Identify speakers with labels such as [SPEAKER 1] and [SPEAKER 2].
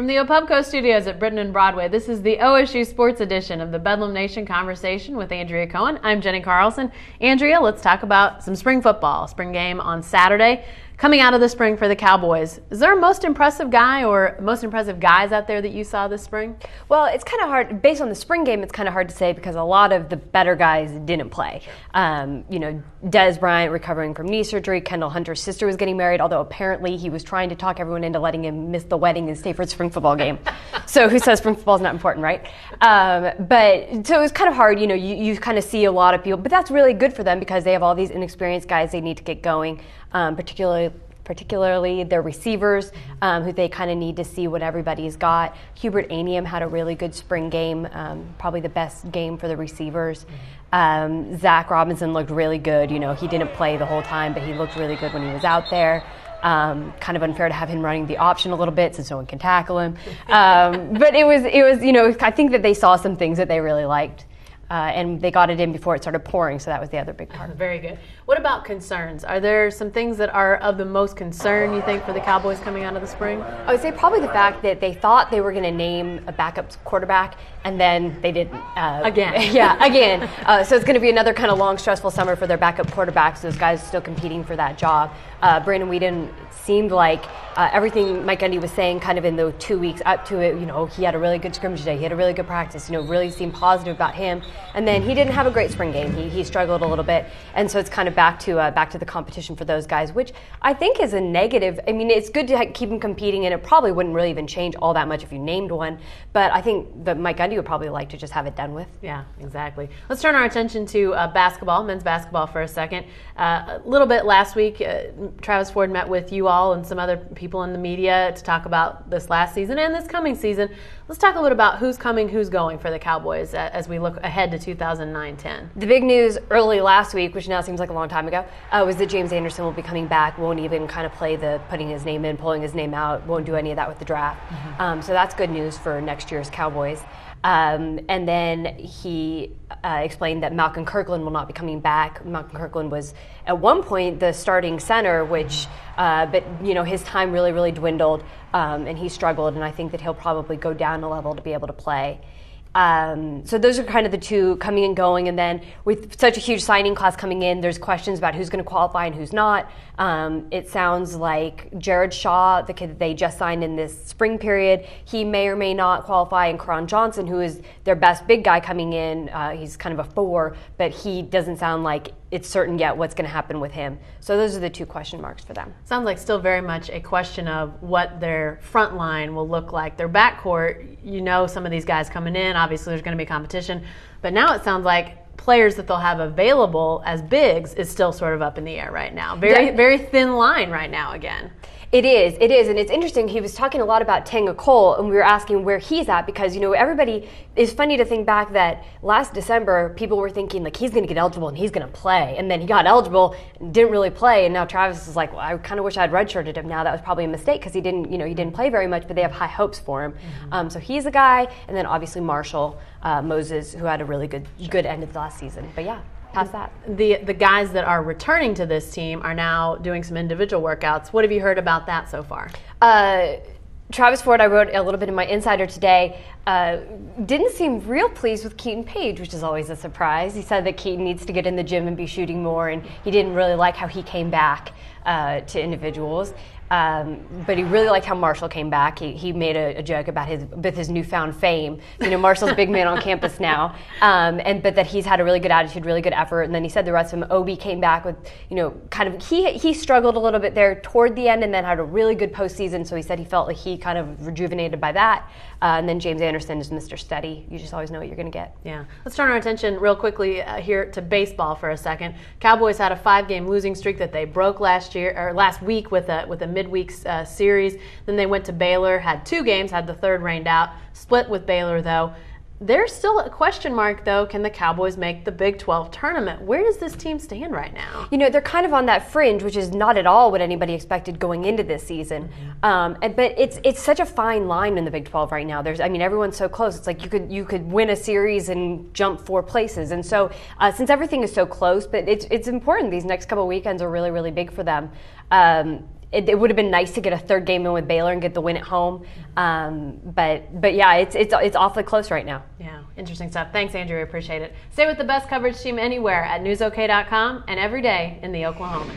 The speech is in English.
[SPEAKER 1] From the Opubco studios at Britton and Broadway, this is the OSU Sports Edition of the Bedlam Nation Conversation with Andrea Cohen. I'm Jenni Carlson. Andrea, let's talk about some spring football. Spring game on Saturday. Coming out of the spring for the Cowboys, is there a most impressive guy or most impressive guys out there that you saw this spring?
[SPEAKER 2] Well, it's kind of hard. Based on the spring game, it's kind of hard to say because a lot of the better guys didn't play. Dez Bryant recovering from knee surgery. Kendall Hunter's sister was getting married, although apparently he was trying to talk everyone into letting him miss the wedding and stay for the spring football game. So who says spring football is not important, right? But so it was kind of hard. You kind of see a lot of people, but that's really good for them because they have all these inexperienced guys they need to get going. Particularly their receivers, who they kind of need to see what everybody's got. Hubert Anium had a really good spring game, probably the best game for the receivers. Zach Robinson looked really good. He didn't play the whole time, but he looked really good when he was out there. Kind of unfair to have him running the option a little bit since no one can tackle him. But it was. I think that they saw some things that they really liked. And they got it in before it started pouring, so that was the other big part.
[SPEAKER 1] Very good. What about concerns? Are there some things that are of the most concern, you think, for the Cowboys coming out of the spring?
[SPEAKER 2] I would say probably the fact that they thought they were going to name a backup quarterback, and then they didn't.
[SPEAKER 1] Again.
[SPEAKER 2] Yeah, again. So it's going to be another kind of long, stressful summer for their backup quarterbacks. Those guys still competing for that job. Brandon Weeden seemed like everything Mike Gundy was saying kind of in the 2 weeks up to it, he had a really good scrimmage day, he had a really good practice, really seemed positive about him. And then he didn't have a great spring game. He struggled a little bit. And so it's kind of back to the competition for those guys, which I think is a negative. I mean, it's good to keep them competing, and it probably wouldn't really even change all that much if you named one. But I think that Mike Gundy would probably like to just have it done with.
[SPEAKER 1] Yeah, exactly. Let's turn our attention to basketball, men's basketball for a second. A little bit last week, Travis Ford met with you all and some other people in the media to talk about this last season and this coming season. Let's talk a little bit about who's coming, who's going for the Cowboys as we look ahead to 2009-10.
[SPEAKER 2] The big news early last week, which now seems like a long time ago, was that James Anderson will be coming back, won't even kind of play the putting his name in, pulling his name out, won't do any of that with the draft. So that's good news for next year's Cowboys. And then he explained that Malcolm Kirkland will not be coming back. Malcolm Kirkland was at one point the starting center, which, but his time really, really dwindled, and he struggled. And I think that he'll probably go down a level to be able to play. So those are kind of the two coming and going, and then with such a huge signing class coming in, there's questions about who's going to qualify and who's not. It sounds like Jared Shaw, the kid that they just signed in this spring period, he may or may not qualify, and Karan Johnson, who is their best big guy coming in, he's kind of a 4, but he doesn't sound like it's certain yet what's going to happen with him. So those are the two question marks for them.
[SPEAKER 1] Sounds like still very much a question of what their front line will look like. Their backcourt, some of these guys coming in, obviously there's going to be competition, but now it sounds like players that they'll have available as bigs is still sort of up in the air right now. Very thin line right now again.
[SPEAKER 2] It is, and it's interesting. He was talking a lot about Tanga Cole, and we were asking where he's at because, everybody, it's funny to think back that last December, people were thinking, like, he's going to get eligible and he's going to play, and then he got eligible, didn't really play, and now Travis is like, well, I kind of wish I had redshirted him now. That was probably a mistake because he didn't play very much, but they have high hopes for him. So he's a guy, and then obviously Marshall Moses, who had a really good end of the last season. But yeah. Past that.
[SPEAKER 1] The guys that are returning to this team are now doing some individual workouts. What have you heard about that so far?
[SPEAKER 2] Travis Ford, I wrote a little bit in my Insider today, didn't seem real pleased with Keaton Page, which is always a surprise. He said that Keaton needs to get in the gym and be shooting more, and he didn't really like how he came back to individuals. But he really liked how Marshall came back. He made a joke about his newfound fame. Marshall's a big man on campus now, but that he's had a really good attitude, really good effort. And then he said the rest of them. Obi came back with, kind of he struggled a little bit there toward the end, and then had a really good postseason. So he said he felt like he kind of rejuvenated by that. And then James Anderson is Mr. Steady. You just always know what you're going to get.
[SPEAKER 1] Yeah. Let's turn our attention real quickly here to baseball for a second. Cowboys had a 5-game losing streak that they broke last week with a midweek series. Then they went to Baylor, had 2 games, had the third rained out, split with Baylor though. There's still a question mark, though. Can the Cowboys make the Big 12 tournament? Where does this team stand right now?
[SPEAKER 2] They're kind of on that fringe, which is not at all what anybody expected going into this season. But it's such a fine line in the Big 12 right now. Everyone's so close. It's like you could win a series and jump 4 places. And so since everything is so close, but it's important. These next couple of weekends are really, really big for them. it would have been nice to get a third game in with Baylor and get the win at home. But yeah, it's awfully close right now.
[SPEAKER 1] Yeah, interesting stuff. Thanks, Andrea. Appreciate it. Stay with the best coverage team anywhere at newsok.com and every day in the Oklahoman.